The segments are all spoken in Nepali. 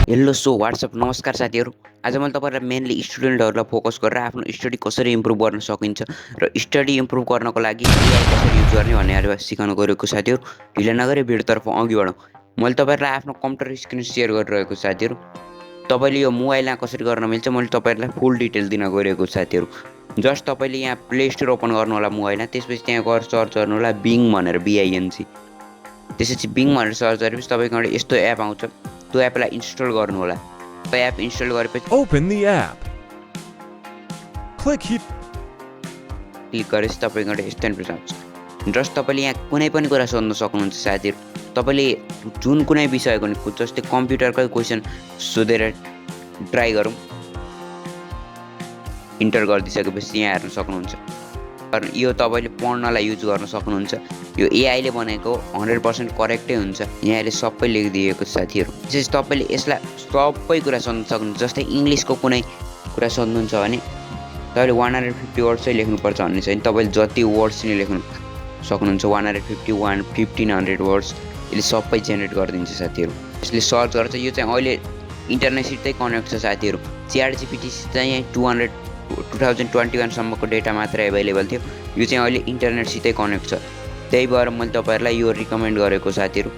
हेलो सो व्हाट्सअप नमस्कार साथीहरू। आज मैले तपाईँहरूलाई मेनली स्टुडेन्टहरूलाई फोकस गरेर आफ्नो स्टडी कसरी इम्प्रुभ गर्न सकिन्छ र स्टडी इम्प्रुभ गर्नको लागि एआई कसरी युज गर्ने भन्ने सिकाउन गएको साथीहरू। ढिला नगरी भिडियोतर्फ अघि बढौँ। मैले तपाईँहरूलाई आफ्नो कम्प्युटर स्क्रिन सेयर गरिरहेको साथीहरू। तपाईँले यो मोबाइलमा कसरी गर्न मिल्छ मैले तपाईँहरूलाई फुल डिटेल दिन गइरहेको साथीहरू। जस्ट तपाईँले यहाँ प्ले स्टोर ओपन गर्नु होला मोबाइलमा, त्यसपछि त्यहाँ गएर सर्च गर्नु होला बिङ भनेर BING। त्यसपछि बिङ भनेर सर्च गरेपछि तपाईँको एउटा यस्तो एप आउँछ, त्यो एपलाई इन्स्टल गर्नु होला। त्यो एप इन्स्टल गरेपछि Open the app. Click here. Click गरेपछि तपाईँको एउटा यस्तो इन्टरफेस आउँछ। जस्ट तपाईँले यहाँ कुनै पनि कुरा सोध्न सक्नुहुन्छ साथीहरू। तपाईँले जुन कुनै विषयको नि जस्तै कम्प्युटरकै क्वेसन सोधेर ट्राई गरौँ। इन्टर गरिदिइसकेपछि यहाँ हेर्न सक्नुहुन्छ। यो तपाईँले पढ्नलाई युज गर्न सक्नुहुन्छ। यो एआईले बनेको 100% करेक्टै हुन्छ। यहाँले सबै लेखिदिएको साथीहरू। त्यसपछि तपाईँले यसलाई सबै कुरा सोध्न सक्नुहुन्छ। जस्तै इङ्ग्लिसको कुनै कुरा सोध्नुहुन्छ भने तपाईँले 150 वर्ड चाहिँ लेख्नुपर्छ भन्ने छैन। तपाईँले जति वर्ड्स नै लेख्नु सक्नुहुन्छ, 150 1500 वर्ड्स यसले सबै जेनेरेट गरिदिन्छ साथीहरू। यसले सर्च गर्छ। यो चाहिँ अहिले इन्टरनेटसितै कनेक्ट छ साथीहरू। ChatGPT चाहिँ 2021 सम्मको डेटा मात्रै एभाइलेबल थियो। यो चाहिँ अहिले इन्टरनेटसितै कनेक्ट छ। त्यही भएर मैले तपाईँहरूलाई यो रिकमेन्ड गरेको साथीहरू।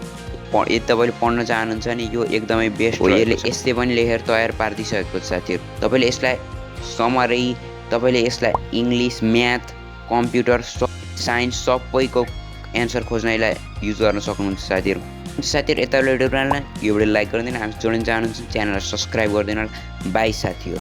यदि तपाईँले पढ्न चाहनुहुन्छ भने यो एकदमै बेस्ट हो। यसले यसले पनि लेखेर तयार पारिदिइसकेको छ साथीहरू। तपाईँले यसलाई समरी, तपाईँले यसलाई इङ्ग्लिस, म्याथ, कम्प्युटर, साइन्स सबैको एन्सर खोज्न यसलाई युज गर्न सक्नुहुन्छ साथीहरू। यता यो भिडियो लाइक गरिदिनु, हामी जोडिन चाहनुहुन्छ च्यानललाई सब्सक्राइब गरिदिनु। बाई साथीहरू।